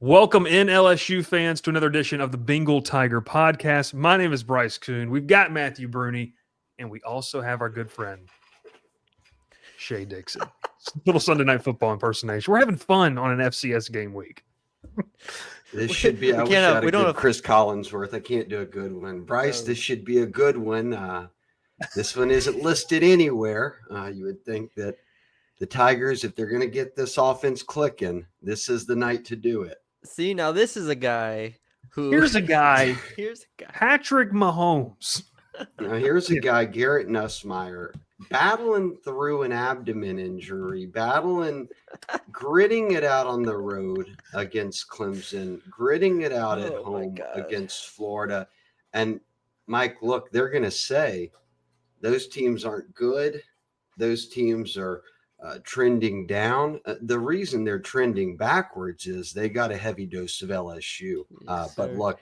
Welcome in, LSU fans, to another edition of the Bengal Tiger podcast. My name is Bryce Koon. We've got Matthew Brune, and we also have our good friend, Shea Dixon. Little Sunday Night Football impersonation. We're having fun on an FCS game week. This should be. I wish I had a good Chris Collinsworth. I can't do a good one. Bryce, this should be a good one. This one isn't listed anywhere. You would think that the Tigers, if they're going to get this offense clicking, this is the night to do it. See, now this is a guy who... Here's a guy. Patrick Mahomes. Now here's a guy, Garrett Nussmeier, battling through an abdomen injury, gritting it out on the road against Clemson, gritting it out at home against Florida. And Mike, look, they're going to say those teams aren't good. Those teams are trending down. The reason they're trending backwards is they got a heavy dose of LSU. But look,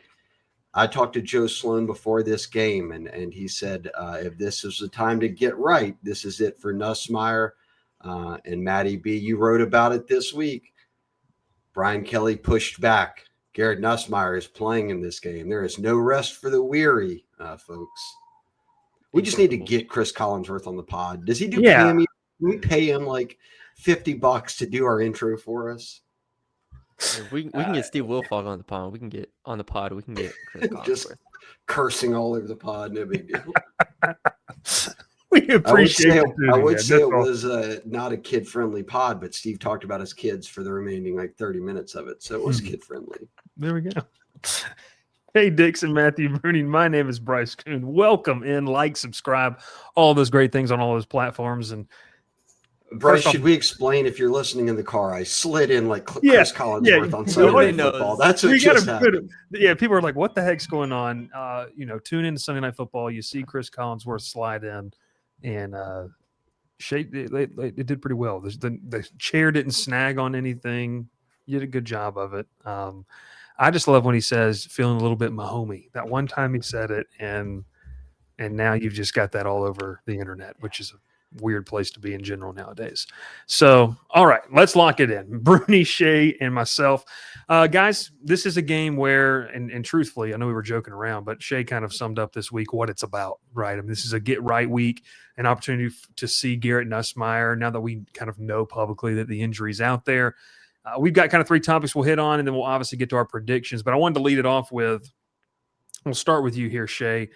I talked to Joe Sloan before this game, and he said, if this is the time to get right, this is it for Nussmeier and Matty B. You wrote about it this week. Brian Kelly pushed back. Garrett Nussmeier is playing in this game. There is no rest for the weary, folks. We just need to get Chris Collinsworth on the pod. Does he do cameo? Can we pay him like $50 to do our intro for us? We can get Steve Wilfog on the pod. We can get Chris just cursing all over the pod. No big deal. We appreciate it. I would say it was not a kid-friendly pod, but Steve talked about his kids for the remaining 30 minutes of it, so it was kid-friendly. There we go. Hey, Dixon, Matthew Brune. My name is Bryce Koon. Welcome in, subscribe, all those great things on all those platforms. And Bryce, should we explain, if you're listening in the car, I slid in Chris Collinsworth on Sunday Night Football. That's what just happened. People are like, what the heck's going on? Tune into Sunday Night Football. You see Chris Collinsworth slide in, and Shea, they did pretty well. The chair didn't snag on anything. You did a good job of it. I just love when he says, feeling a little bit Mahomey. That one time he said it, and now you've just got that all over the internet, which is a weird place to be in general nowadays. So, all right, let's lock it in. Brune, Shea, and myself. Guys, this is a game where, and truthfully, I know we were joking around, but Shea kind of summed up this week what it's about, right? I mean, this is a get-right week, an opportunity to see Garrett Nussmeier, now that we kind of know publicly that the injury's out there. We've got kind of three topics we'll hit on, and then we'll obviously get to our predictions. But I wanted to lead it off with, we'll start with you here, Shea.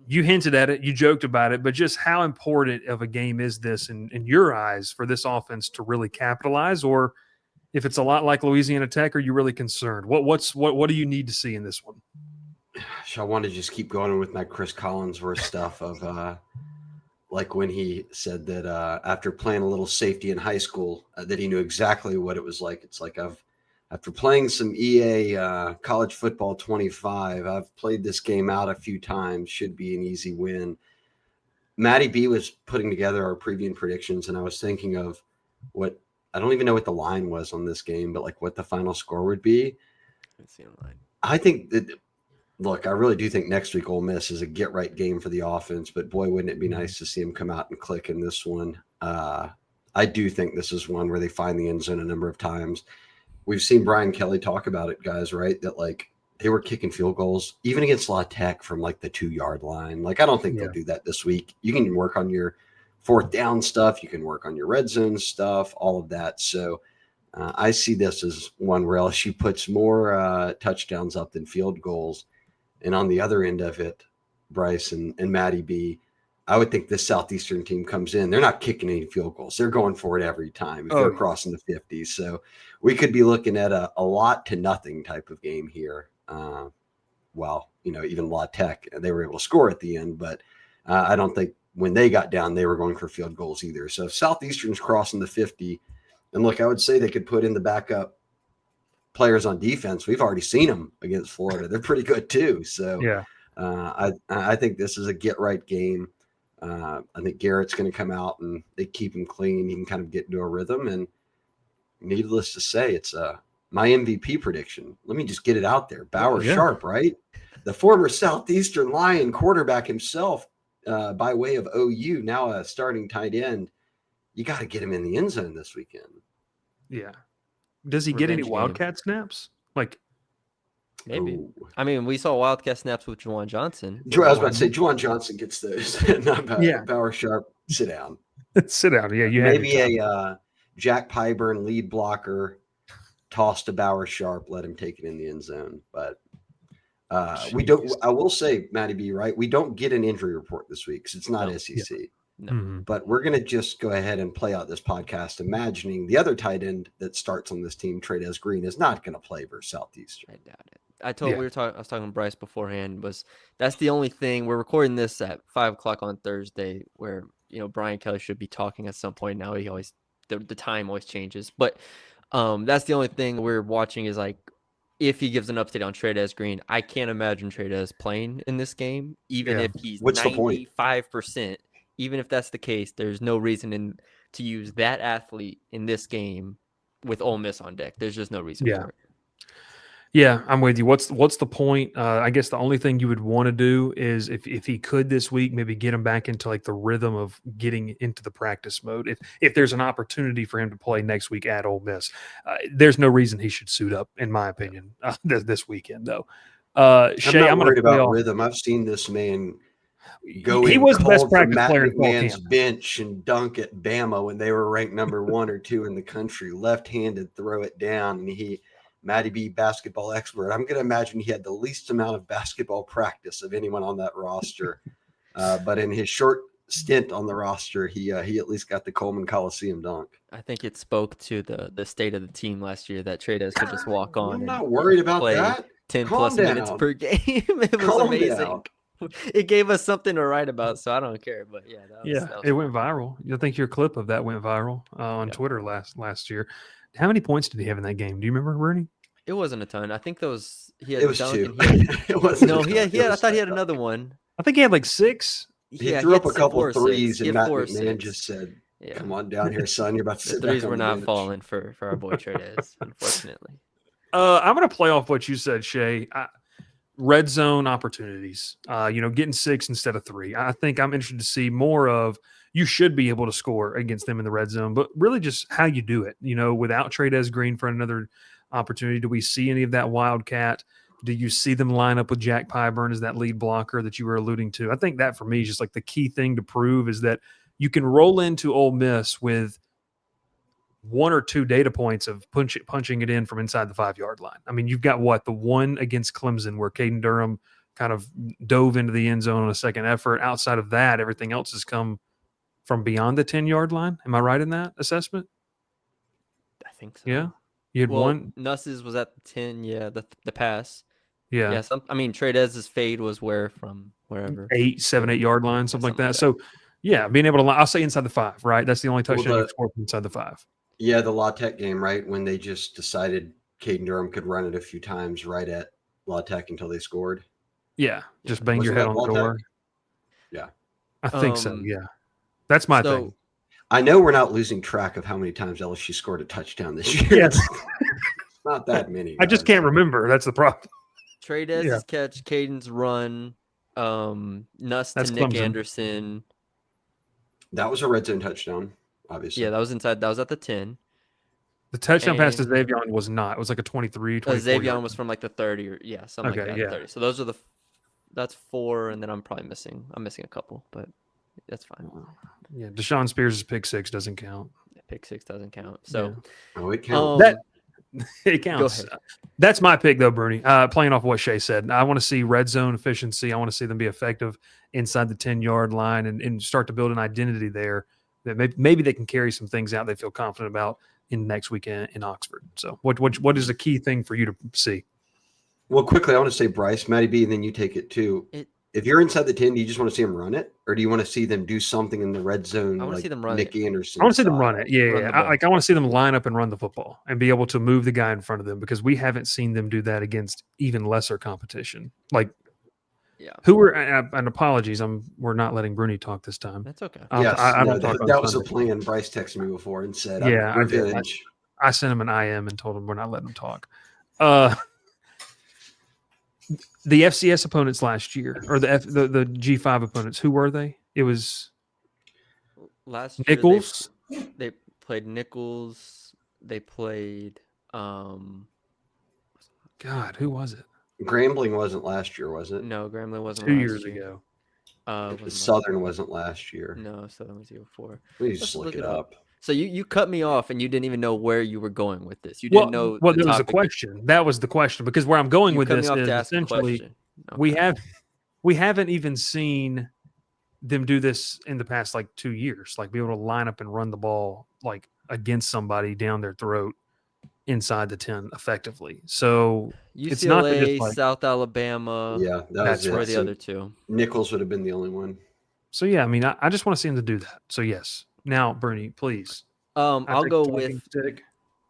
You hinted at it, you joked about it, but just how important of a game is this in your eyes for this offense to really capitalize? Or if it's a lot like Louisiana Tech, are you really concerned? What do you need to see in this one? I want to just keep going with my Chris Collinsworth stuff of when he said that after playing a little safety in high school, that he knew exactly what it was like. It's like after playing some EA college football 25, I've played this game out a few times. Should be an easy win. Matty B was putting together our preview predictions, and I was thinking of what I don't even know what the line was on this game, but what the final score would be. Let's see a line. I think that. Look, I really do think next week Ole Miss is a get-right game for the offense, but boy, wouldn't it be nice to see him come out and click in this one. I do think this is one where they find the end zone a number of times. We've seen Brian Kelly talk about it, guys, right? That they were kicking field goals, even against Luedecke from the 2-yard line. I don't think they'll do that this week. You can work on your fourth down stuff. You can work on your red zone stuff, all of that. So I see this as one where LSU puts more touchdowns up than field goals. And on the other end of it, Bryce and Matty B, I would think this Southeastern team comes in. They're not kicking any field goals. They're going for it every time if they're crossing the 50s. So we could be looking at a lot to nothing type of game here. Even Luedecke, they were able to score at the end, but I don't think when they got down, they were going for field goals either. So if Southeastern's crossing the 50, and look, I would say they could put in the backup players on defense. We've already seen them against Florida. They're pretty good too. So I think this is a get-right game. I think Garrett's going to come out and they keep him clean. He can kind of get into a rhythm. And needless to say, it's my MVP prediction. Let me just get it out there. Bauer Sharp, right? The former Southeastern Lion quarterback himself, by way of OU, now a starting tight end. You got to get him in the end zone this weekend. Yeah. Does he get any Revenge game. Wildcat snaps? Like, Maybe. Ooh. I mean, we saw Wildcat snaps with Juwan Johnson. I was about to say, Juwan Johnson gets those. Not Yeah. Bauer Sharp, sit down. sit down. Yeah, you Maybe had your time. a Jack Pyburn lead blocker toss to Bauer Sharp, let him take it in the end zone. But we don't. I will say, Matty B, right? We don't get an injury report this week because it's not SEC. Yeah. No. Mm-hmm. But we're going to just go ahead and play out this podcast, imagining the other tight end that starts on this team, Trades Green, is not going to play versus Southeastern. I doubt it. I was talking to Bryce beforehand. That's the only thing. We're recording this at 5:00 on Thursday, where Brian Kelly should be talking at some point. Now the time always changes, but that's the only thing we're watching is like if he gives an update on Trades Green. I can't imagine Trades playing in this game, even if he's 95%. Even if that's the case, there's no reason to use that athlete in this game with Ole Miss on deck. There's just no reason for it. Yeah, I'm with you. What's the point? I guess the only thing you would want to do is if he could this week, maybe get him back into like the rhythm of getting into the practice mode. If there's an opportunity for him to play next week at Ole Miss, there's no reason he should suit up, in my opinion, this weekend though. Shea, I'm worried about rhythm. I've seen this man go he in was the best cold practice from Matt player in fall McMahon's camp. bench and dunk at Bama when they were ranked number 1 or 2 in the country, left-handed, throw it down. And Matty B, basketball expert. I'm going to imagine he had the least amount of basketball practice of anyone on that roster. But in his short stint on the roster, he at least got the Coleman Coliseum dunk. I think it spoke to the state of the team last year that Trades could just walk on. I'm not worried about that. 10 Calm plus down. minutes per game. It was amazing. Down. It gave us something to write about, so I don't care. But that was it went viral. I think your clip of that went viral on Twitter last year. How many points did he have in that game? Do you remember, Brune? It wasn't a ton. I think he had it was dunk 2. It wasn't. No, I thought he had another one. I think he had like 6. He threw up a couple of threes, and Matt McMahon just said, "Come on down here, son. You're about to sit the threes back on were the not bench." falling for our boy Trades, unfortunately. I'm going to play off what you said, Shea. Red zone opportunities, getting 6 instead of 3. I think I'm interested to see more of. You should be able to score against them in the red zone, but really just how you do it. Without Trades Green for another opportunity, do we see any of that Wildcat? Do you see them line up with Jack Pyburn as that lead blocker that you were alluding to? I think that for me is just like the key thing to prove is that you can roll into Ole Miss with 1 or 2 data points of punching it in from inside the 5-yard line. I mean, you've got the one against Clemson where Caden Durham kind of dove into the end zone on a second effort. Outside of that, everything else has come from beyond the 10-yard line. Am I right in that assessment? I think so. Yeah. You had one. Nuss's was at the 10. Yeah, the pass. Yeah. Yeah. Trades' fade was from wherever. 7, 8 yard line, something like that. So, yeah, being able to, I'll say inside the 5, right? That's the only touchdown you've scored inside the 5. Yeah, the Luedecke game, right? When they just decided Caden Durham could run it a few times right at Luedecke until they scored. Yeah, just bang your head on the door. Yeah. I think so, yeah. That's my thing. I know we're not losing track of how many times LSU scored a touchdown this year. Yes. Not that many. I just can't remember. That's the problem. Trades' catch, Caden's run, Nuss to Nick Clemson. Anderson. That was a red zone touchdown, obviously. Yeah, that was inside. That was at the 10. The touchdown pass to Xavier was not. It was like a 23, 24. Xavier was from like the 30 or something like that. Yeah. 30. So those are that's 4, and then I'm missing a couple, but that's fine. Yeah, Deshaun Spears' pick 6 doesn't count. Pick 6 doesn't count. So it counts. It counts. That's my pick, though, Brune. Playing off what Shea said, I want to see red zone efficiency. I want to see them be effective inside the 10-yard line and start to build an identity there that maybe they can carry some things out they feel confident about in next weekend in Oxford. So, what is the key thing for you to see? Well, quickly, I want to say Bryce, Matty B, and then you take it too. If you're inside the 10, do you just want to see them run it, or do you want to see them do something in the red zone? I want to see them run Nick Anderson. I want to see them run it. Yeah. I want to see them line up and run the football and be able to move the guy in front of them because we haven't seen them do that against even lesser competition. Who were and apologies, we're not letting Brune talk this time. That's okay. That was a plan. Bryce texted me before and said, "Revenge." I sent him an IM and told him we're not letting him talk. The FCS opponents last year, or the G5 opponents, who were they? It was last year. Nichols. They played Nichols. They played God, who was it? Grambling wasn't last year, was it? No, Grambling wasn't 2 last years year. ago. Southern wasn't last year. No, Southern was the year before. Please just look it up. So you cut me off and you didn't even know where you were going with this. You didn't know Well, the there was a topic. question. That was the question, because where I'm going You with cut me this off is to ask a essentially question. we haven't even seen them do this in the past like 2 years, like be able to line up and run the ball like against somebody down their throat inside the 10 effectively. So it's not that just UCLA, like, South Alabama. Yeah, That's Where it. are the So other two? Nichols would have been the only one. so yeah, I mean, I just want to see him to do that. So yes. Now, Brune, please. I'll go with. Stick.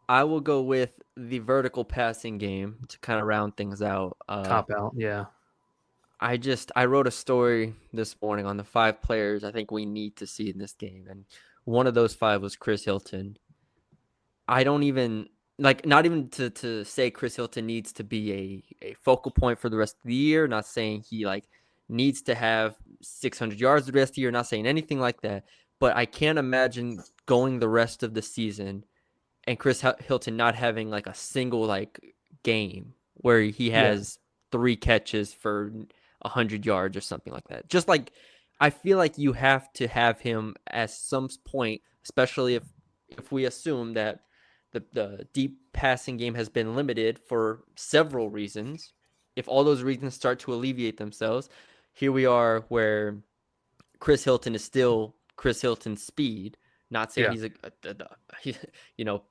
I will go with the vertical passing game to kind of round things out. Cop out. Yeah. I wrote a story this morning on the 5 players I think we need to see in this game, and one of those 5 was Chris Hilton. I don't even not even to say Chris Hilton needs to be a focal point for the rest of the year. Not saying he needs to have 600 yards the rest of the year. Not saying anything like that. But I can't imagine going the rest of the season and Chris Hilton not having a single game where he has 3 catches for 100 yards or something like that. Just I feel like you have to have him at some point, especially if we assume that the deep passing game has been limited for several reasons. If all those reasons start to alleviate themselves, here we are where Chris Hilton is still Chris Hilton's speed. Not saying he's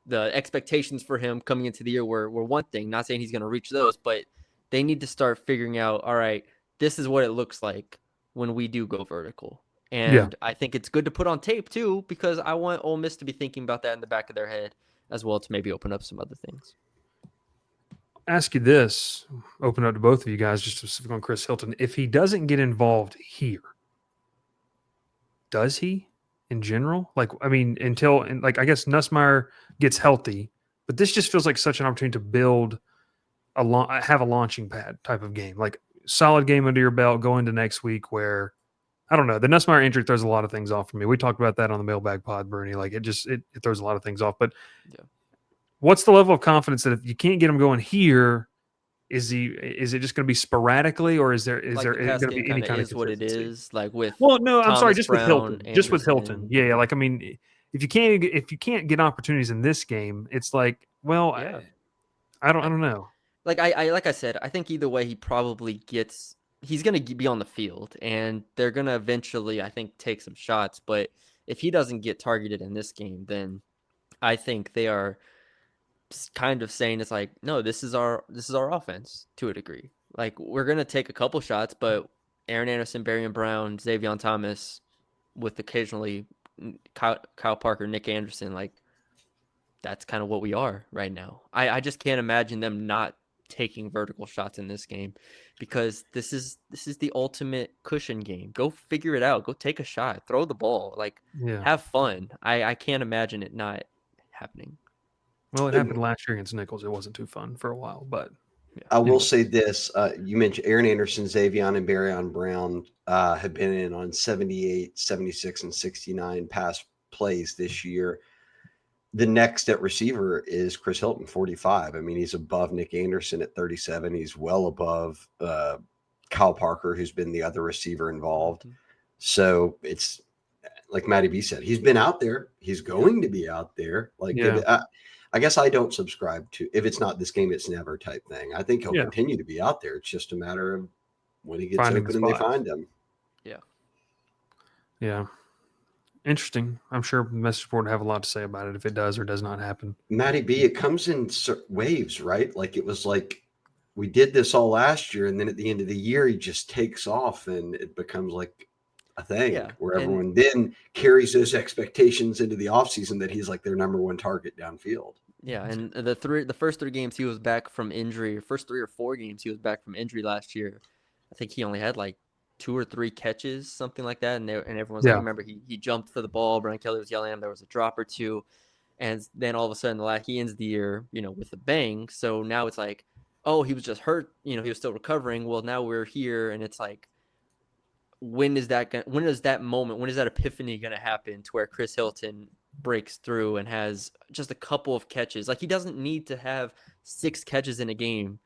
the expectations for him coming into the year were one thing. Not saying he's going to reach those, but they need to start figuring out, all right, this is what it looks like when we do go vertical. And I think it's good to put on tape too, because I want Ole Miss to be thinking about that in the back of their head as well, to maybe open up some other things. Ask you this, open up to both of you guys, just specifically on Chris Hilton. If he doesn't get involved here, does he in general? Until I guess Nussmeier gets healthy, but this just feels like such an opportunity to build have a launching pad type of game, like solid game under your belt, go into next week where, I don't know, the Nussmeier injury throws a lot of things off for me. We talked about that on the mailbag pod, Brune. It throws a lot of things off. But what's the level of confidence that if you can't get him going here, is it just going to be sporadically, or is there going to be any kind of consistency? What it is with? Well, no, I'm sorry, just Brown, with Hilton, Anderson. just with Hilton. Yeah, if you can't get opportunities in this game, it's I don't know. Like I said, I think either way, he's going to be on the field, and they're going to eventually, I think, take some shots. But if he doesn't get targeted in this game, then I think they are kind of saying it's no, this is our offense to a degree. We're going to take a couple shots, but Aaron Anderson, Barrion Brown, Xavier Thomas, with occasionally Kyle Parker, Nick Anderson, that's kind of what we are right now. I just can't imagine them not taking vertical shots in this game, because this is the ultimate cushion game. Go figure it out. Go take a shot. Throw the ball. Have fun. I can't imagine it not happening. Well, it happened last year against Nichols. It wasn't too fun for a while, but I will say this. You mentioned Aaron Anderson, Xavier, and Barrion Brown have been in on 78, 76, and 69 pass plays this year. The next at receiver is Chris Hilton, 45. I mean, he's above Nick Anderson at 37. He's well above Kyle Parker, who's been the other receiver involved. So it's like Matty B said, he's been out there. He's going to be out there. I guess I don't subscribe to, if it's not this game, it's never type thing. I think he'll continue to be out there. It's just a matter of when he gets open and they find him. Yeah. Yeah. Interesting. I'm sure the message board would have a lot to say about it if it does or does not happen. Matty B, it comes in waves, right? It was we did this all last year, and then at the end of the year, he just takes off, and it becomes a thing where everyone then carries those expectations into the offseason that he's their number one target downfield. Yeah, and the first 3 games he was back from injury, first 3 or 4 games he was back from injury last year. I think he only had 2 or 3 catches, something like that. And everyone's remember, he jumped for the ball. Brian Kelly was yelling at him. There was a drop or 2. And then all of a sudden, he ends the year, with a bang. So now it's oh, he was just hurt. He was still recovering. Well, now we're here. And it's when is that moment, when is that epiphany going to happen to where Chris Hilton breaks through and has just a couple of catches. Like, he doesn't need to have 6 catches in a game.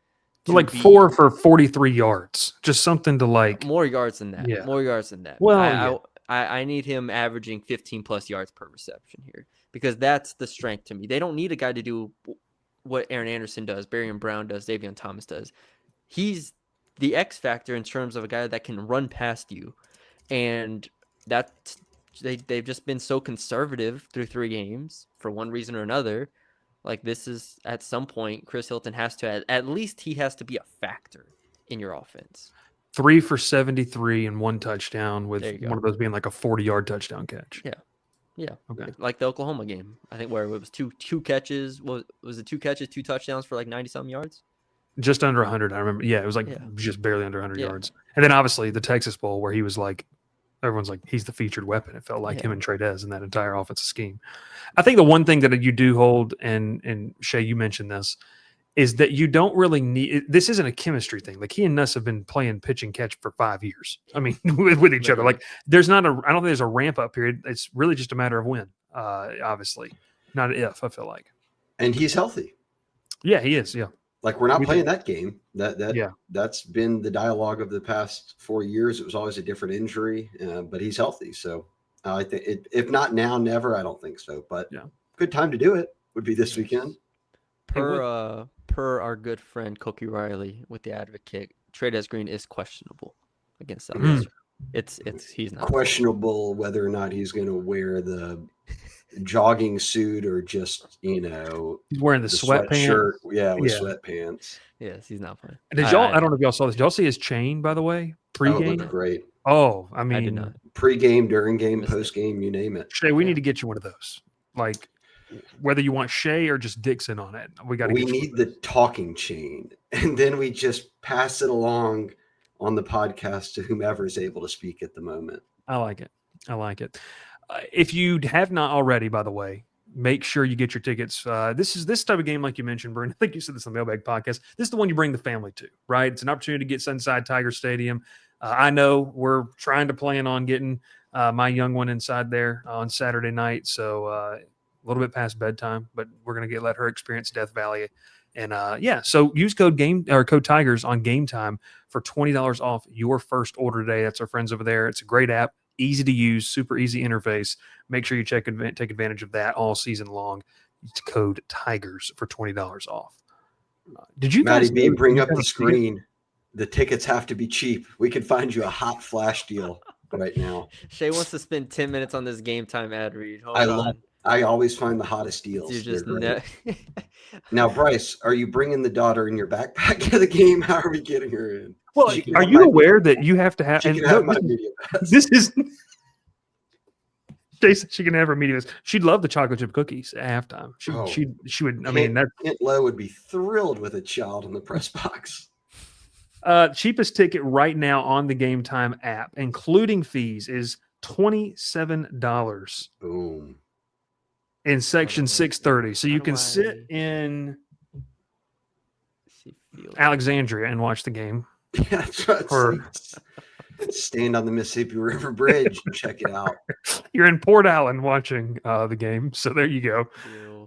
Like 4 for 43 yards, just something to like more yards than that. Yeah. More yards than that. Well, I need him averaging 15 plus yards per reception here, because that's the strength to me. They don't need a guy to do what Aaron Anderson does, Barrion Brown does, Davion Thomas does. He's the X factor in terms of a guy that can run past you, and that they've just been so conservative through 3 games for one reason or another. Like, this is, at some point, Chris Hilton has to, at least he has to be a factor in your offense. 3 for 73 and 1 touchdown, with one of those being like a 40-yard touchdown catch. Yeah. Okay. Like the Oklahoma game, I think, where it was two catches. Was it 2 catches, 2 touchdowns for like 90-something yards? Just under 100, I remember. Yeah, it was like just barely under 100 yards. And then obviously the Texas Bowl, where he was like, everyone's like, he's the featured weapon. It felt like him and Trey-Dez in that entire offensive scheme. I think the one thing that you do hold, and Shea, you mentioned this, is that you don't really need – this isn't a chemistry thing. Like, he and Nuss have been playing pitch and catch for 5 years. I mean, with each other. Like, there's not – I don't think there's a ramp-up period. It's really just a matter of when, obviously. Not an if, I feel like. And he's healthy. Yeah, he is, yeah. Like, we're not playing that game. That's been the dialogue of the past 4 years. It was always a different injury, but he's healthy. So I think if not now, never. I don't think so. But good time to do it would be this weekend. Per our good friend Koki Riley with the Advocate, Trey-Dez Green is questionable against Southeastern. He's not questionable whether or not he's going to wear the jogging suit or just, he's wearing the sweatpants shirt. Yeah, with sweatpants. Yes, he's not playing. Did y'all? I don't know if y'all saw this. Did y'all see his chain, by the way? Pre-game, it looked great. Oh, I mean, I did not. Pre-game, during game, post-game, you name it. Shea, we need to get you one of those. Like, whether you want Shea or just Dixon on it, we need the talking chain, and then we just pass it along on the podcast to whomever is able to speak at the moment. I like it. If you have not already, by the way, make sure you get your tickets. This type of game, like you mentioned, Brune. I think you said this on the Mailbag podcast. This is the one you bring the family to, right? It's an opportunity to get inside Tiger Stadium. I know we're trying to plan on getting my young one inside there on Saturday night, so a little bit past bedtime, but we're going to let her experience Death Valley. And so use code Tigers on Game Time for $20 off your first order today. That's our friends over there. It's a great app, easy to use, super easy interface. Make sure you take advantage of that all season long. It's code Tigers for $20 off. Did you guys bring up the screen? The tickets have to be cheap. We can find you a hot flash deal right now. Shea wants to spend 10 minutes on this Game Time ad read. I always find the hottest deals. You're just Now, Bryce, are you bringing the daughter in your backpack to the game? How are we getting her in? Well, are you aware that you have to have? This is Jason. She can have her media. She'd love the chocolate chip cookies at halftime. She would. I mean, Kent Lowe would be thrilled with a child in the press box. Cheapest ticket right now on the Game Time app, including fees, is $27. Boom. In section 630. So you can sit in Alexandria and watch the game. Yeah, that's right. Or stand on the Mississippi River Bridge and check it out. You're in Port Allen watching the game. So there you go.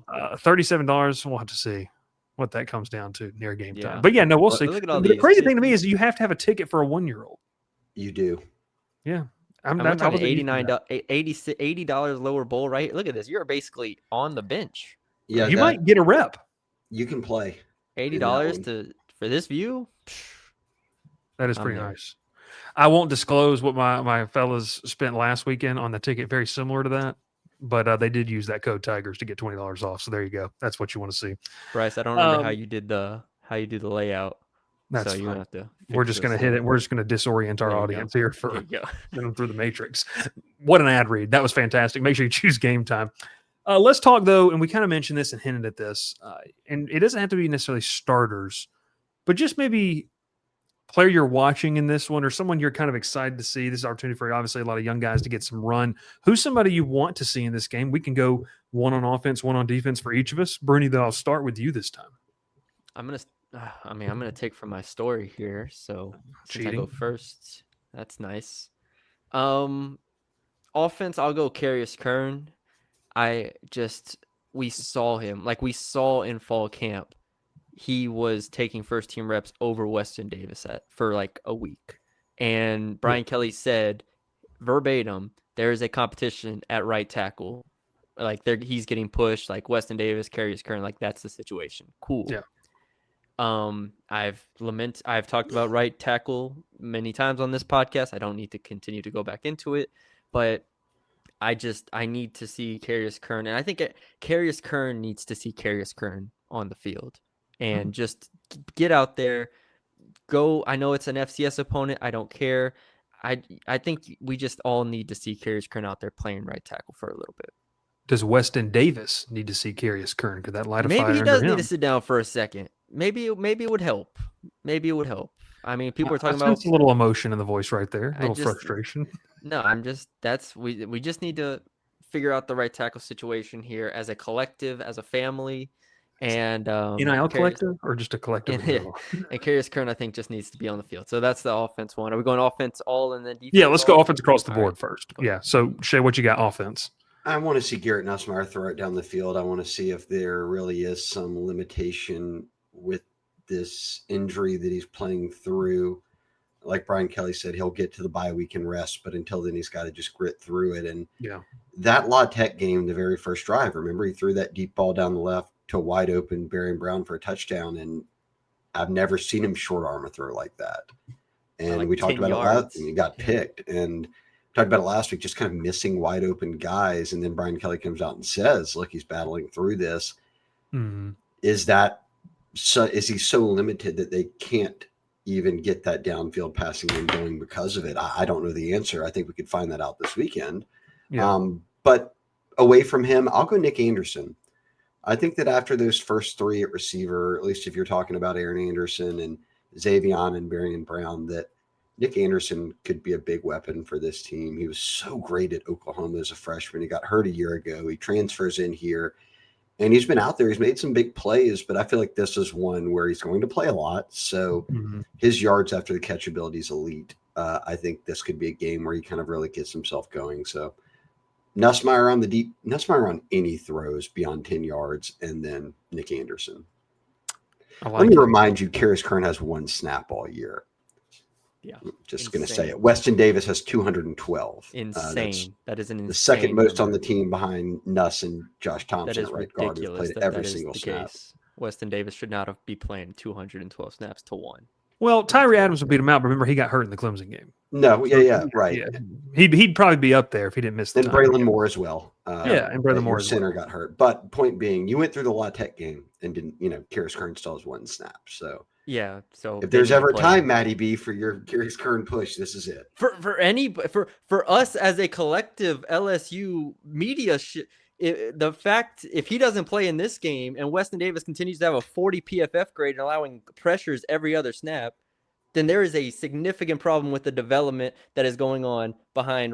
$37. We'll have to see what that comes down to near game time. But we'll see. The crazy thing to me is you have to have a ticket for a 1-year-old. You do. Yeah. I'm talking $80 lower bowl, right? Look at this. You're basically on the bench. Yeah, you might get a rep. You can play. $80 for this view. That is pretty nice. I won't disclose what my fellas spent last weekend on the ticket. Very similar to that, but they did use that code Tigers to get $20 off. So there you go. That's what you want to see. Bryce, I don't remember how you do the layout. That's so you fine. Have to. We're just going to hit it. We're just going to disorient our audience here for them through the matrix. What an ad read. That was fantastic. Make sure you choose Game Time. Let's talk, though, and we kind of mentioned this and hinted at this, and it doesn't have to be necessarily starters, but just maybe player you're watching in this one or someone you're kind of excited to see. This is an opportunity for obviously a lot of young guys to get some run. Who's somebody you want to see in this game? We can go one on offense, one on defense for each of us. Brune, though, I'll start with you this time. I'm going to take from my story here. So since I go first, that's nice. Offense, I'll go Carius Kern. we saw him, like we saw in fall camp, he was taking first team reps over Weston Davis for like a week. And Brian Kelly said verbatim, there is a competition at right tackle. Like he's getting pushed, like Weston Davis, Carius Kern, like that's the situation. Cool. Yeah. I've talked about right tackle many times on this podcast. I don't need to continue to go back into it, but I need to see Carius Kern, and I think Carius Kern needs to see Carius Kern on the field and just get out there, go. I know it's an FCS opponent. I don't care. I think we just all need to see Carius Kern out there playing right tackle for a little bit. Does Weston Davis need to see Carius Kern? Could that light a fire Maybe he does under need him? to sit down for a second. Maybe it would help. Maybe it would help. I mean, people are talking I about sense a little emotion in the voice right there, a little frustration. No, we just need to figure out the right tackle situation here as a collective, as a family, and NIL collective or just a collective? And Carius Kern, I think, just needs to be on the field. So that's the offense one. Are we going offense all and then defense? Yeah, let's go offense across the board first. Yeah. So Shea, what you got offense? I want to see Garrett Nussmeier throw it down the field. I want to see if there really is some limitation with this injury that he's playing through. Like Brian Kelly said, he'll get to the bye week and rest, but until then, he's got to just grit through it. And that La Tech game, the very first drive, remember he threw that deep ball down the left to a wide open Barry Brown for a touchdown, and I've never seen him short arm a throw like that. And like we talked about it last week. He got picked, and talked about it last week, just kind of missing wide open guys. And then Brian Kelly comes out and says, look, he's battling through this. Mm-hmm. Is he so limited that they can't even get that downfield passing game going because of it? I don't know the answer. I think we could find that out this weekend. Yeah. But away from him, I'll go Nick Anderson. I think that after those first three at receiver, at least if you're talking about Aaron Anderson and Xavion and Barry Brown, that Nick Anderson could be a big weapon for this team. He was so great at Oklahoma as a freshman. He got hurt a year ago. He transfers in here, and he's been out there. He's made some big plays, but I feel like this is one where he's going to play a lot. So his yards after the catch ability is elite. I think this could be a game where he kind of really gets himself going. So Nussmeier on any throws beyond 10 yards, and then Nick Anderson. Let me remind you, Carius Kern has one snap all year. Yeah, just going to say it. Weston Davis has 212. Insane. That is the second most on the team behind Nuss and Josh Thompson at right guard, who played every single snap. Weston Davis should not be playing 212 snaps to one. Well, Tyree Adams would beat him out, but remember he got hurt in the Clemson game. No, right. Yeah. He'd probably be up there if he didn't miss the time. And Braylon Moore as well. And Braylon Moore center got hurt. But point being, you went through the La Tech game and didn't, Carius Kern still has one snap. So yeah. So if there's ever a time, Matty B, for your Carius Kern push, this is it. For us as a collective LSU media, the fact if he doesn't play in this game and Weston Davis continues to have a 40 PFF grade and allowing pressures every other snap, then there is a significant problem with the development that is going on behind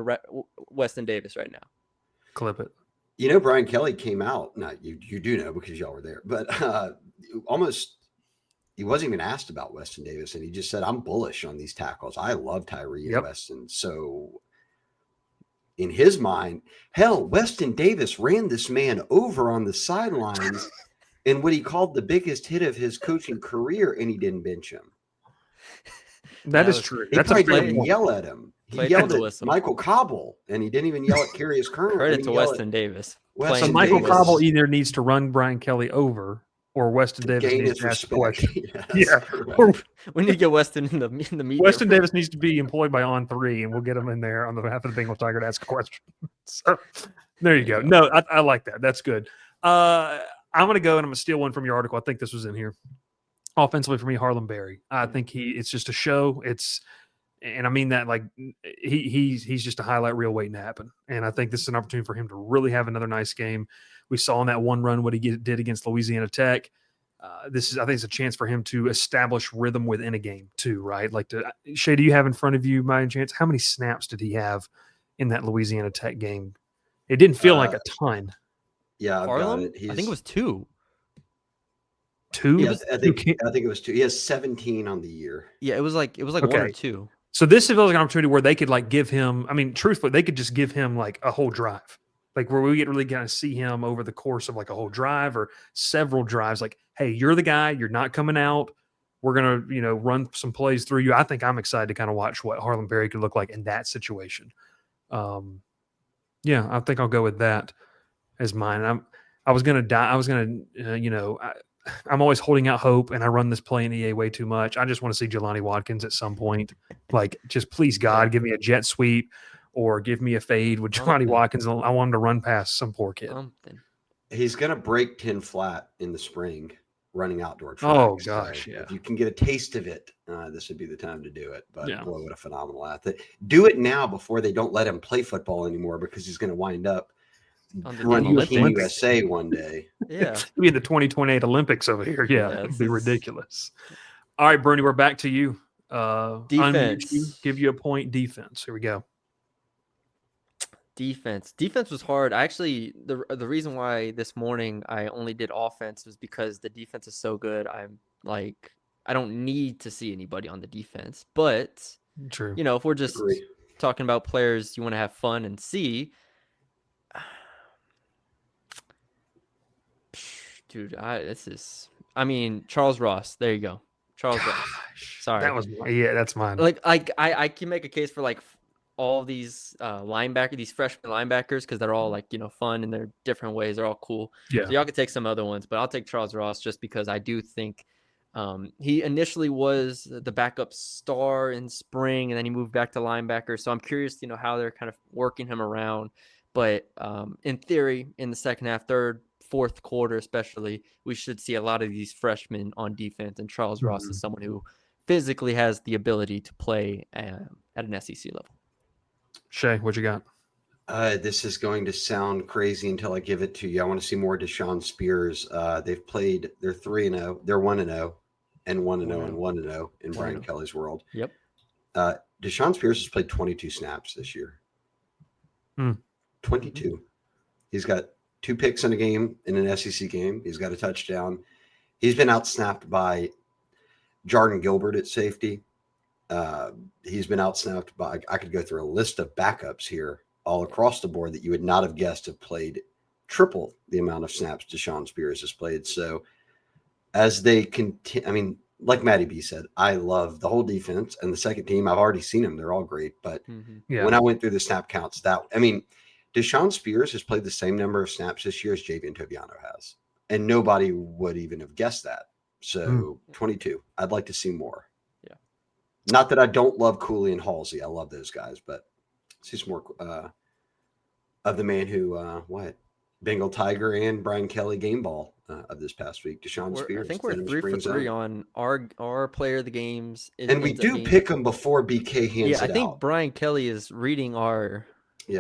Weston Davis right now. Clip it. Brian Kelly came out. Now you do know because y'all were there, but he wasn't even asked about Weston Davis, and he just said, "I'm bullish on these tackles. I love Tyree and Weston." So in his mind, hell, Weston Davis ran this man over on the sidelines in what he called the biggest hit of his coaching career, and he didn't bench him. That is true. He probably didn't yell at him. He yelled at Michael Cobble, and he didn't even yell at Carius Kern. Credit to Weston Davis. So Michael Cobble either needs to run Brian Kelly over, or Weston Davis needs to ask a question. Yes, we need to get Weston in the media. Weston Davis needs to be employed by On3, and we'll get him in there on the behalf of the Bengal Tiger to ask a question. So there you go. No, I like that. That's good. I'm going to go and I'm going to steal one from your article. I think this was in here. Offensively for me, Harlem Berry. I think it's just a show. And I mean that like he's just a highlight reel waiting to happen. And I think this is an opportunity for him to really have another nice game. We saw in that one run what he did against Louisiana Tech. I think it's a chance for him to establish rhythm within a game too, right? Like, Shea, do you have in front of you by any chance? How many snaps did he have in that Louisiana Tech game? It didn't feel like a ton. Yeah, I've got it. I think it was 2. 2? Yes, I think it was 2. He has 17 on the year. Yeah, it was like 1 or 2. So this feels like an opportunity where they could like give him. I mean, truthfully, they could just give him like a whole drive. like where we get really kind of see him over the course of like a whole drive or several drives. Like, hey, you're the guy. You're not coming out. We're gonna, run some plays through you. I think I'm excited to kind of watch what Harlan Berry could look like in that situation. Yeah, I think I'll go with that as mine. I was gonna die. I was gonna, I'm always holding out hope, and I run this play in EA way too much. I just want to see Jelani Watkins at some point. Like, just please, God, give me a jet sweep or give me a fade with Jelani Watkins. I want him to run past some poor kid. He's gonna break 10 flat in the spring, running outdoor track. Oh gosh, yeah. If you can get a taste of it, this would be the time to do it. But boy, what a phenomenal athlete! Do it now before they don't let him play football anymore, because he's going to wind up running USA one day. Yeah, be in the 2028 Olympics over here. Yeah, it'd be ridiculous. All right, Brune, we're back to you. Defense. Give you a point. Defense. Here we go. Defense was hard. Actually, the reason why this morning I only did offense was because the defense is so good. I'm like, I don't need to see anybody on the defense. But true, if we're just talking about players you want to have fun and see, dude, Charles Ross. There you go, Charles Ross. Sorry, that's mine. Like I can make a case for like all these these freshman linebackers, because they're all like, fun in their different ways. They're all cool. Yeah. So y'all could take some other ones, but I'll take Charles Ross just because I do think he initially was the backup star in spring, and then he moved back to linebacker. So I'm curious, how they're kind of working him around. But in theory, in the second half, third, fourth quarter especially, we should see a lot of these freshmen on defense. And Charles Ross is someone who physically has the ability to play at an SEC level. Shea, what you got? This is going to sound crazy until I give it to you. I want to see more Deshaun Spears. They've played. They're 3-0. They're 1-0, and 1-0 and 1-0 in Brian Kelly's world. Yep. Deshaun Spears has played 22 snaps this year. 22. He's got 2 picks in a game, in an SEC game. He's got a touchdown. He's been outsnapped by Jordan Gilbert at safety. He's been outsnapped by, I could go through a list of backups here all across the board that you would not have guessed have played triple the amount of snaps Deshaun Spears has played. So as they continue, like Matty B said, I love the whole defense and the second team. I've already seen them. They're all great. But when I went through the snap counts, Deshaun Spears has played the same number of snaps this year as Javian Toviano has. And nobody would even have guessed that. So 22. I'd like to see more. Not that I don't love Cooley and Halsey. I love those guys, but see some more of the man who, Bengal Tiger and Brian Kelly game ball of this past week, Deshaun Spears. I think we're 3 for 3 on our player of the games. And we do pick them before BK hands it out. I think Brian Kelly is reading our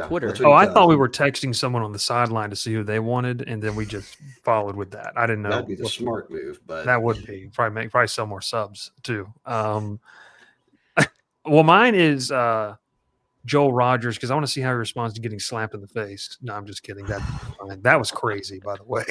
Twitter. Oh, I thought we were texting someone on the sideline to see who they wanted, and then we just followed with that. I didn't know. That'd be the smart move, but that would be probably sell more subs too. Well, mine is Joel Rogers, because I want to see how he responds to getting slapped in the face. No, I'm just kidding. That was crazy, by the way.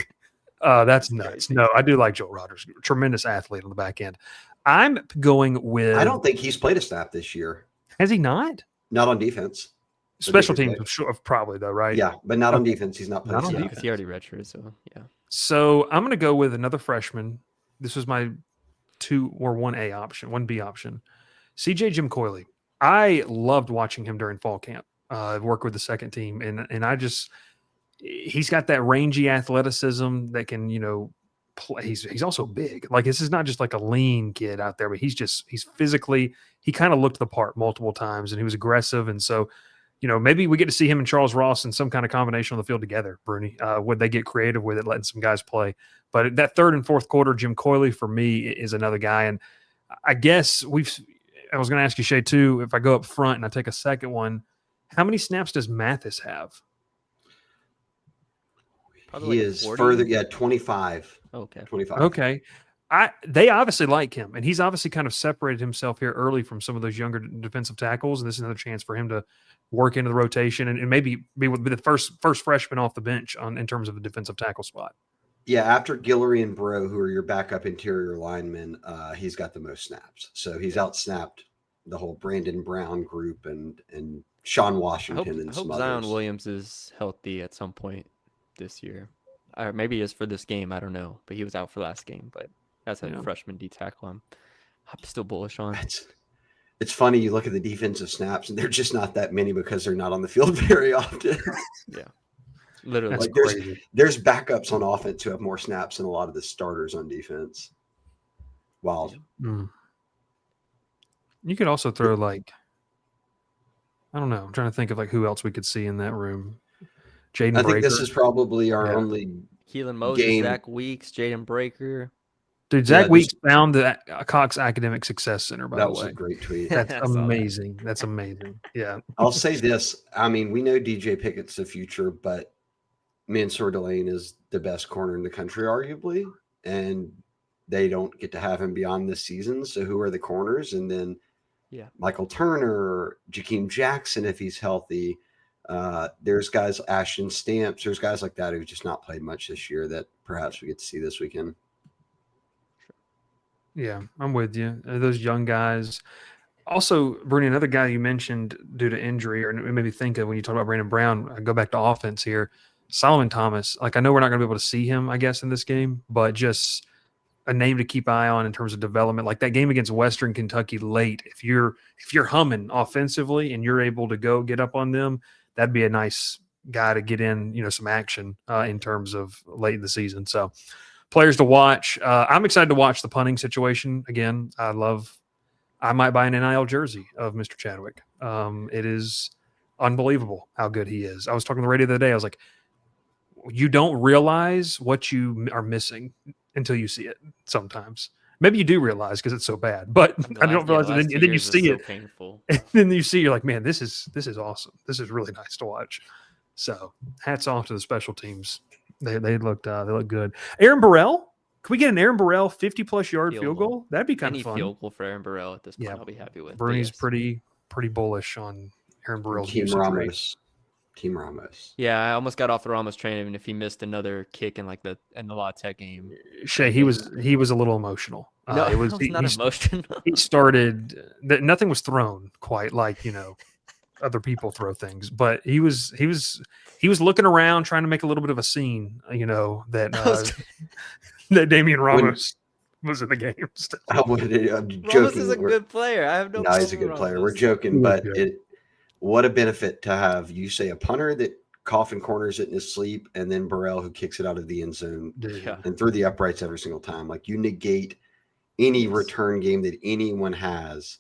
That's nuts. No, I do like Joel Rogers. Tremendous athlete on the back end. I'm going with. I don't think he's played a snap this year. Has he not? Not on defense. Special teams, probably though, right? Yeah, but not on defense. He's not playing. Not on defense. He already redshirted, so yeah. So I'm going to go with another freshman. This was my 2 or 1A option, 1B option. CJ Jim Coyley. I loved watching him during fall camp. Work with the second team, and he's got that rangy athleticism that can play. He's also big. Like, this is not just like a lean kid out there, but he's physically. He kind of looked the part multiple times, and he was aggressive. And so, maybe we get to see him and Charles Ross in some kind of combination on the field together. Brune, would they get creative with it, letting some guys play? But that third and fourth quarter, Jim Coyley for me is another guy, and I guess I was going to ask you, Shea, too, if I go up front and I take a second one, how many snaps does Mathis have? Probably he is 40? Further, 25. Okay. 25. Okay. They obviously like him, and he's obviously kind of separated himself here early from some of those younger defensive tackles, and this is another chance for him to work into the rotation and maybe be the first freshman off the bench in terms of the defensive tackle spot. Yeah, after Guillory and Bro, who are your backup interior linemen, he's got the most snaps. So he's outsnapped the whole Brandon Brown group and Sean Washington and I some hope Zion others. Williams is healthy at some point this year. Or maybe he is for this game. I don't know. But he was out for last game. But that's a freshman D tackle I'm still bullish on. It's funny. You look at the defensive snaps, and they're just not that many because they're not on the field very often. Yeah. Literally. Like there's backups on offense who have more snaps than a lot of the starters on defense. Wild. Mm. You could also throw like, I don't know. I'm trying to think of like who else we could see in that room. Jaden I Breaker. think this is probably our only Keelan Moses, game. Zach Weeks, Jaden Breaker. Dude, Zach Weeks found the Cox Academic Success Center, by the way. That was a great tweet. That's amazing. That's amazing. Yeah. I'll say this. I mean, we know DJ Pickett's the future, but Mansour Delane is the best corner in the country, arguably. And they don't get to have him beyond this season. So who are the corners? And then Michael Turner, Jakeem Jackson, if he's healthy. There's guys, Ashton Stamps. There's guys like that who've just not played much this year that perhaps we get to see this weekend. Yeah, I'm with you. Those young guys. Also, Brune, another guy you mentioned due to injury, or it made me think of when you talk about Brandon Brown, I go back to offense here. Solomon Thomas, like I know we're not going to be able to see him, I guess, in this game, but just a name to keep eye on in terms of development. Like that game against Western Kentucky late, if you're humming offensively and you're able to go get up on them, that'd be a nice guy to get in, some action in terms of late in the season. So players to watch. I'm excited to watch the punting situation again. I might buy an NIL jersey of Mr. Chadwick. It is unbelievable how good he is. I was talking on the radio the other day. I was like, you don't realize what you are missing until you see it sometimes. Maybe you do realize because it's so bad, but I don't realize it. And then you see it. Painful. And then you see, you're like, man, this is awesome. This is really nice to watch. So hats off to the special teams. They look good. Aaron Burrell. Can we get an Aaron Burrell 50-plus yard field goal? That'd be kind of fun. Any field goal for Aaron Burrell at this point, I'll be happy with. Brune's pretty bullish on Aaron Burrell's Team Ramos. Yeah, I almost got off the Ramos train even if he missed another kick in the Luedecke game. Shea, he was a little emotional. No, it was not emotional. He started that nothing was thrown quite like other people throw things, but he was looking around trying to make a little bit of a scene. That that Damian Ramos was in the game still. I'm joking. Ramos is a good player. I have no. No, he's a good player. We're joking, but what a benefit to have, you say, a punter that coffin corners it in his sleep, and then Burrell who kicks it out of the end zone and through the uprights every single time. Like you negate any return game that anyone has.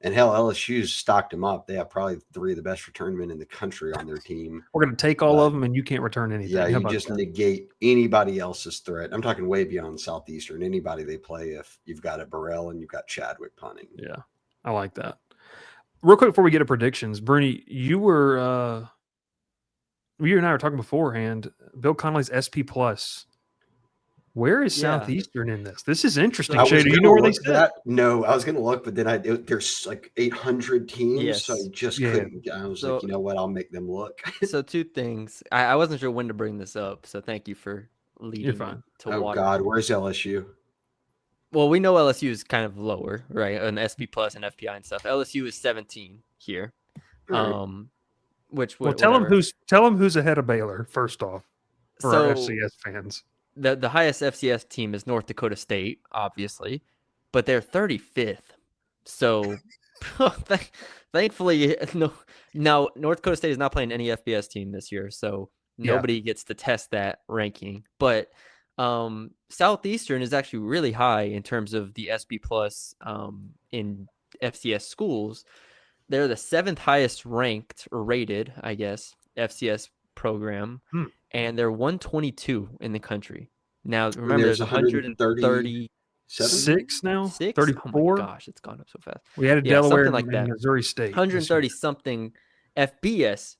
And hell, LSU's stocked them up. They have probably 3 of the best return men in the country on their team. We're going to take all of them, and you can't return anything. Yeah, you just negate anybody else's threat. I'm talking way beyond Southeastern. Anybody they play, if you've got a Burrell and you've got Chadwick punting. Yeah, I like that. Real quick before we get to predictions, Brune, you and I were talking beforehand. Bill Connolly's SP Plus. Where is Southeastern in this? This is interesting. Shea, do you know where they sit? No, I was going to look, but then there's like 800 teams, so I just couldn't. I was like, you know what? I'll make them look. So 2 things. I wasn't sure when to bring this up, so thank you for leading me to water. God, where's LSU? Well, we know LSU is kind of lower, right? An SP Plus and FPI and stuff. LSU is 17 here. Right. Tell them who's ahead of Baylor first off for our FCS fans. The highest FCS team is North Dakota State, obviously, but they're 35th. So thankfully, now North Dakota State is not playing any FBS team this year, so nobody gets to test that ranking. But Southeastern is actually really high in terms of the SP Plus in FCS schools. They're the 7th highest ranked or rated, I guess, FCS program. And they're 122 in the country. Now, remember, there's 136 now? 34? Oh my gosh, it's gone up so fast. We had Delaware like and Missouri State. 130-something FBS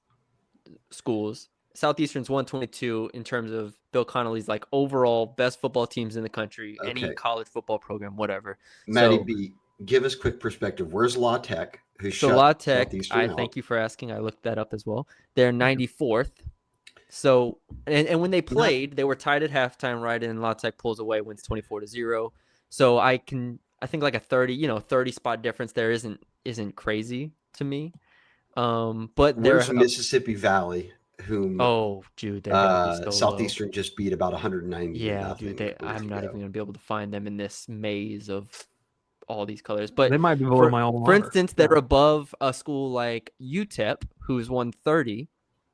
schools. Southeastern's 122 in terms of Bill Connolly's like overall best football teams in the country, any college football program, whatever. Matty B, give us quick perspective. Where's Luedecke? Luedecke, thank you for asking. I looked that up as well. They're 94th. So, and when they played, they were tied at halftime, right? And Luedecke pulls away, wins 24-0. So I think like a 30 spot difference there isn't crazy to me. But where's Mississippi Valley, whom dude, they're gonna be so Southeastern low. just beat about 190 to Yeah, nothing. dude, I'm not even gonna be able to find them in this maze of all these colors. But they might be below my alma for mater. instance, they're above a school like UTEP, who's 130.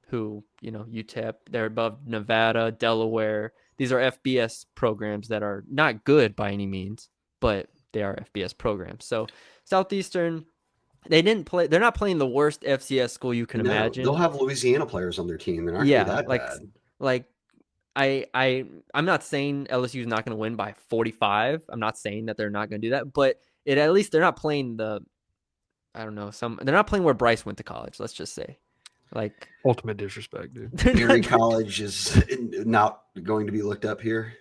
Who, UTEP, they're above Nevada, Delaware. These are FBS programs that are not good by any means, but they are FBS programs. So Southeastern, they're not playing the worst FCS school you can imagine. They'll have Louisiana players on their team. They're not going to be that bad. Like I'm not saying LSU is not going to win by 45. I'm not saying that they're not going to do that, but at least they're not playing they're not playing where Bryce went to college. Let's just say. Like ultimate disrespect, dude. Erie College is not going to be looked up here.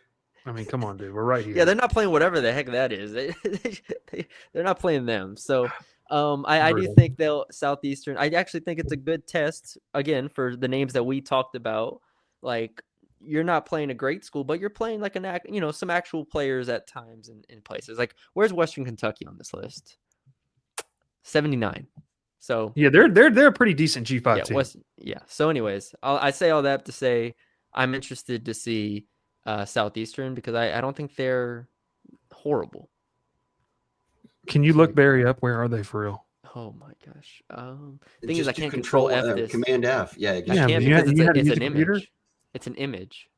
I mean, come on, dude. We're right here. Yeah, they're not playing whatever the heck that is. They're not playing them. So I do think Southeastern. I actually think it's a good test again for the names that we talked about. Like you're not playing a great school, but you're playing like some actual players at times in places. Like where's Western Kentucky on this list? 79. So yeah, they're a pretty decent G5 team. So anyways, I say all that to say I'm interested to see Southeastern because I don't think they're horrible. Can you look Barry up? Where are they for real? Oh my gosh. Thing is, I can't control F this. Command F. Yeah, I can't because it's an image. It's an image.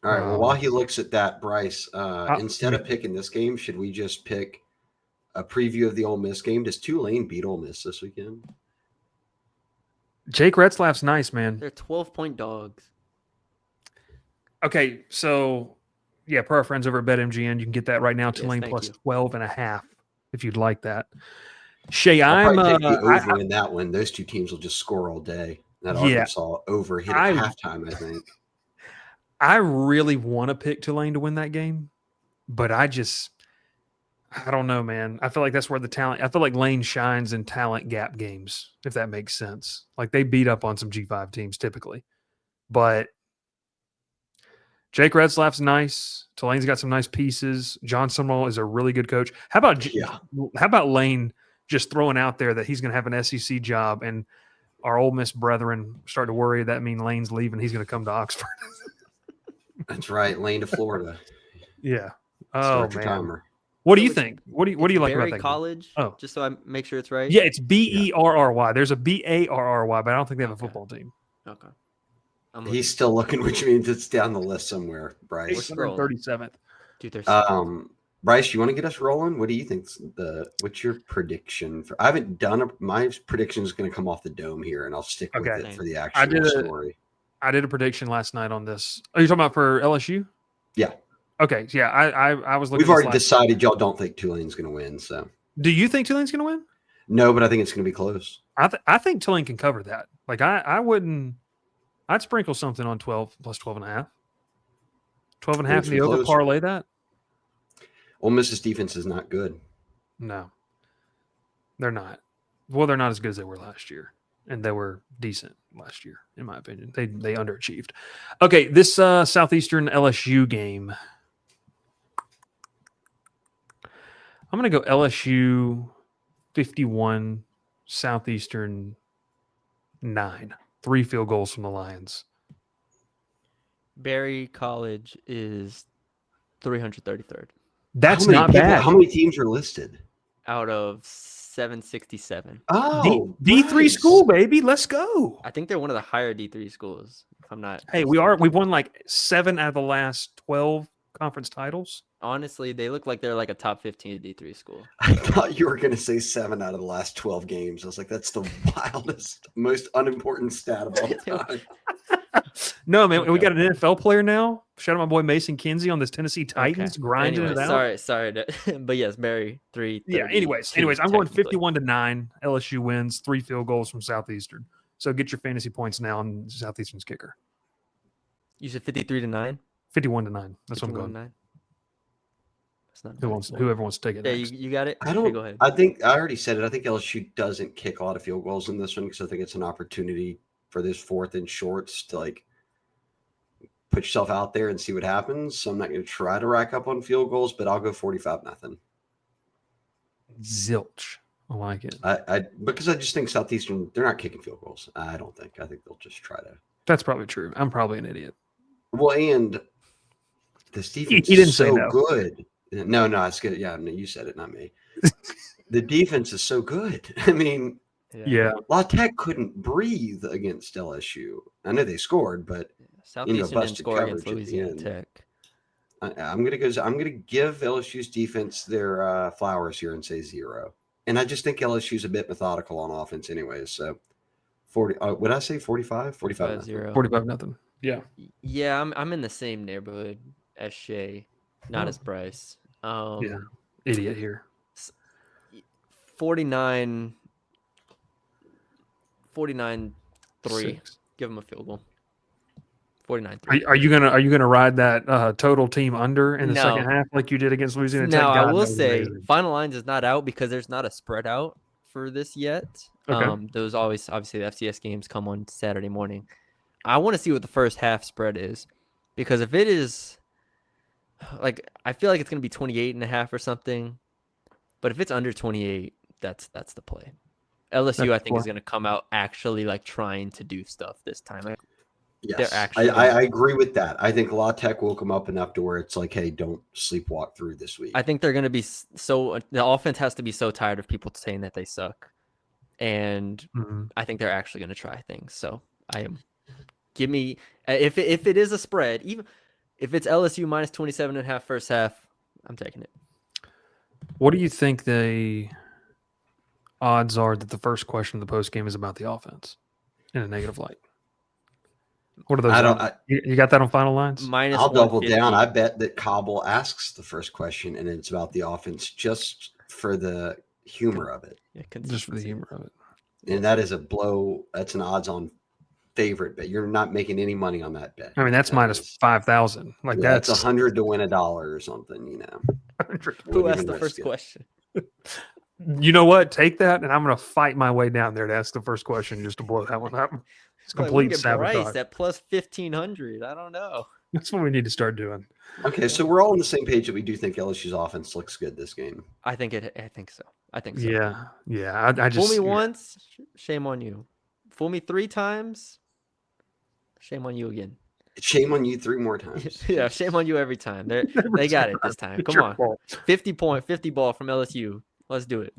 All right. Well, while he looks at that, Bryce, instead of picking this game, should we just pick a preview of the Ole Miss game? Does Tulane beat Ole Miss this weekend? Jake Retzlaff's nice, man. They're 12-point dogs. Okay, so yeah, per our friends over at BetMGM, you can get that right now. Tulane plus 12.5 if you'd like that. Shea, I'm take the over in that one. Those two teams will just score all day. That Arkansas over hit at halftime, I think. I really want to pick Tulane to win that game, but I don't know, man. I feel like that's where the talent. I feel like Lane shines in talent gap games, if that makes sense. Like they beat up on some G5 teams typically, but Jake Retzlaff's nice. Tulane's got some nice pieces. John Summerall is a really good coach. How about Lane just throwing out there that he's going to have an SEC job, and our Ole Miss brethren start to worry that means Lane's leaving. He's going to come to Oxford. That's right, Lane to Florida. Yeah. Start your timer. What do you think? What do you like about that College? Game? Oh, just so I make sure it's right. Yeah, it's Berry. There's a Barry, but I don't think they have a football team. Okay. He's still looking, which means it's down the list somewhere. Bryce, 37th. Dude, Bryce, you want to get us rolling? What do you think? What's your prediction for? I haven't done my prediction is going to come off the dome here, and I'll stick with it for the actual story. I did a prediction last night on this. Are you talking about for LSU? Yeah. Okay. Yeah. I was looking. We've already decided y'all don't think Tulane's going to win. So, do you think Tulane's going to win? No, but I think it's going to be close. I think Tulane can cover that. Like I wouldn't. I'd sprinkle something on 12 plus 12.5. 12.5 in the over parlay that. Ole Miss's defense is not good. No, they're not. Well, they're not as good as they were last year, and they were decent last year, in my opinion. They underachieved. Okay, this Southeastern LSU game. I'm going to go LSU 51, Southeastern 9. 3 field goals from the Lions. Berry College is 333rd. That's not bad. How many teams are listed? Out of 767. Oh, D3 school, baby. Let's go. I think they're one of the higher D3 schools. If I'm not. Hey, we've won like 7 out of the last 12 conference titles. Honestly, they look like they're like a top 15 D3 school. I thought you were going to say 7 out of the last 12 games. I was like, that's the wildest, most unimportant stat of all time. No, man, we got an NFL player now. Shout out my boy Mason Kinsey on this Tennessee Titans grinding it out. Sorry, but yes, Barry 3. Yeah. Anyways, I'm going 51-9. LSU wins 3 field goals from Southeastern. So get your fantasy points now on Southeastern's kicker. You said 53-9. 51-9. That's what I'm going. 9. Whoever wants to take it. Yeah, you got it. I don't. Go ahead. I think I already said it. I think LSU doesn't kick a lot of field goals in this one because I think it's an opportunity for this 4th and shorts to like put yourself out there and see what happens. So I'm not going to try to rack up on field goals, but I'll go 45-0. Zilch I like it. Because I just think Southeastern, they're not kicking field goals. I don't think. I think they'll just try to. That's probably true. I'm probably an idiot. Well, and this defense He didn't is say so no. good. No, it's good. Yeah, no, you said it, not me. The defense is so good. I mean, yeah. Luedecke couldn't breathe against LSU. I know they scored, but Southeastern didn't score against Louisiana Tech. I'm gonna give LSU's defense their flowers here and say 0. And I just think LSU's a bit methodical on offense, anyways. So 40. Would I say 45? 45 0. 45 nothing. Yeah. Yeah, I'm in the same neighborhood as Shea, not as Bryce. Yeah. Idiot here. 49-3. Give him a field goal. 49-3. Are you gonna ride that total team under in the second half like you did against Louisiana Tech? Now I will say final lines is not out because there's not a spread out for this yet. Okay. Those obviously the FCS games come on Saturday morning. I want to see what the first half spread is, because if it is like, I feel like it's gonna be 28.5 or something, but if it's under 28, that's the play. LSU I think is gonna come out actually like trying to do stuff this time. Like, yes, I agree with that. I think Luedecke will come up enough to where it's like, hey, don't sleepwalk through this week. I think they're going to be the offense has to be so tired of people saying that they suck. And I think they're actually going to try things. So give me, if it is a spread, even if it's LSU minus 27.5 first half, I'm taking it. What do you think the odds are that the first question of the post game is about the offense in a negative light? What are those? You got that on final lines? I'll double down. I bet that Cobble asks the first question and it's about the offense just for the humor of it. Yeah, just for the humor of it. And that is a blow. That's an odds-on favorite bet. You're not making any money on that bet. I mean, that's minus 5,000. Like that's $100 to win $1 or something. You know. Who asked the first question? You know what? Take that, and I'm going to fight my way down there to ask the first question just to blow that one up. It's complete sabotage. Bryce at plus 1,500. I don't know. That's what we need to start doing. Okay, so we're all on the same page that we do think LSU's offense looks good this game. I think so. Yeah. I just fool me once, shame on you. Fool me 3 times, shame on you again. Shame on you 3 more times. Yeah, shame on you every time. They got it this time. Come on, 50 ball from LSU. Let's do it.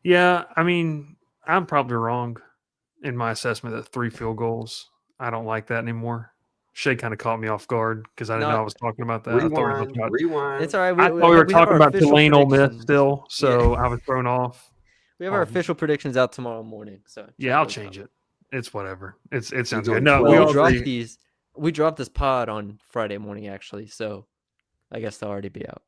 Yeah, I mean, I'm probably wrong in my assessment of 3 field goals. I don't like that anymore. Shea kind of caught me off guard because I didn't know I was talking about that. Rewind. It's all right. I thought we were talking about Tulane Ole Miss still, so I was thrown off. We have our official predictions out tomorrow morning. So yeah, I'll change it. It's whatever. It sounds good. No, we dropped this pod on Friday morning actually, so I guess they'll already be out.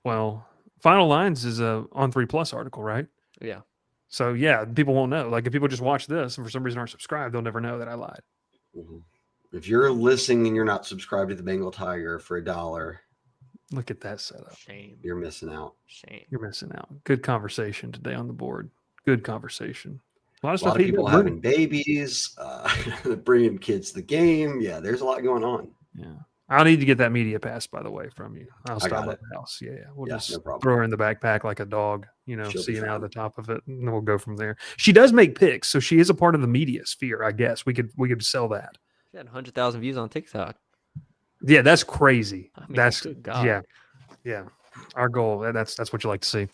Well, Final Lines is a On3+ article, right? Yeah. So yeah, people won't know. Like if people just watch this and for some reason aren't subscribed, they'll never know that I lied. Mm-hmm. If you're listening and you're not subscribed to the Bengal Tiger for $1, look at that setup. Shame. You're missing out. Shame. You're missing out. Good conversation today on the board. Good conversation. A lot of people having babies, bringing kids to the game. Yeah, there's a lot going on. Yeah. I'll need to get that media pass, by the way, from you. I'll stop at the house. Yeah. We'll just throw her in the backpack like a dog, seeing out the top of it, and then we'll go from there. She does make picks, so she is a part of the media sphere, I guess. We could sell that. She had 100,000 views on TikTok. Yeah, that's crazy. I mean, that's good God. Yeah. Our goal. That's what you like to see.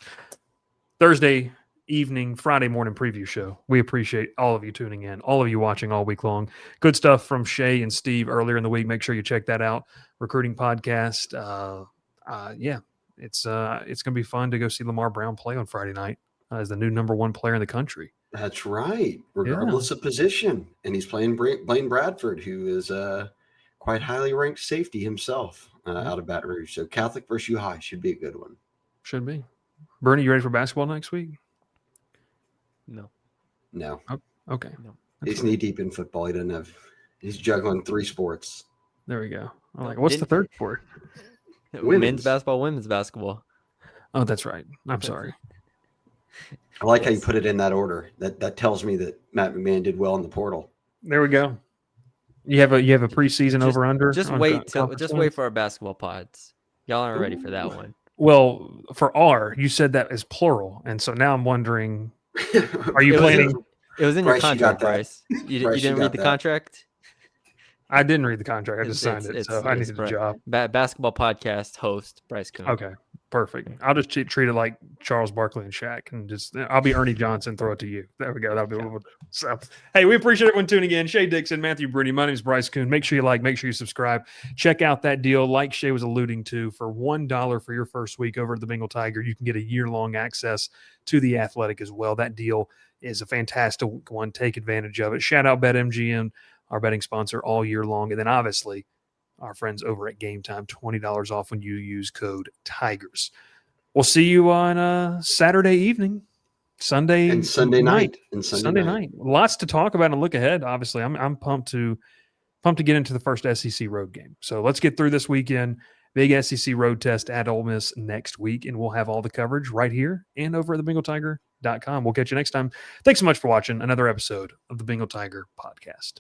Thursday evening, Friday morning preview show. We appreciate all of you tuning in, all of you watching all week long. Good stuff from Shea and Steve earlier in the week. Make sure you check that out. Recruiting podcast. It's going to be fun to go see Lamar Brown play on Friday night as the new #1 player in the country. That's right, regardless of position. And he's playing Blaine Bradford, who is quite highly ranked safety himself out of Baton Rouge. So Catholic versus U High should be a good one. Should be. Brune, you ready for basketball next week? No. Oh, okay. No. He's knee deep in football. He's juggling 3 sports. There we go. I'm like, what's the third sport? Men's basketball, women's basketball. Oh, that's right. I'm sorry. I like how you put it in that order. That tells me that Matt McMahon did well in the portal. There we go. You have a preseason over under. Just wait for our basketball pods. Y'all aren't ready for that one. Well, for R, you said that as plural, and so now I'm wondering, are you planning? It was in your Bryce, you got contract, that. Bryce. You Bryce, you didn't got read the that. contract? I didn't read the contract. I just signed it, so I needed a job. Basketball podcast host Bryce Koon. Okay, perfect. I'll just treat it like Charles Barkley and Shaq, and I'll be Ernie Johnson. Throw it to you. There we go. That'll be what we'll do. So, hey, we appreciate everyone tuning in. Shea, Dixon, Matthew, Brune. My name is Bryce Koon. Make sure you like. Make sure you subscribe. Check out that deal. Like Shea was alluding to, for $1 for your first week over at the Bengal Tiger, you can get a year-long access to the Athletic as well. That deal is a fantastic one. Take advantage of it. Shout out BetMGM, our betting sponsor, all year long. And then obviously our friends over at Game Time, $20 off when you use code Tigers. We'll see you on Saturday evening, Sunday and Sunday night. Sunday night. Lots to talk about and look ahead. Obviously, I'm pumped to get into the first SEC road game. So let's get through this weekend. Big SEC road test at Ole Miss next week, and we'll have all the coverage right here and over at thebengaltiger.com. We'll catch you next time. Thanks so much for watching another episode of the Bengal Tiger podcast.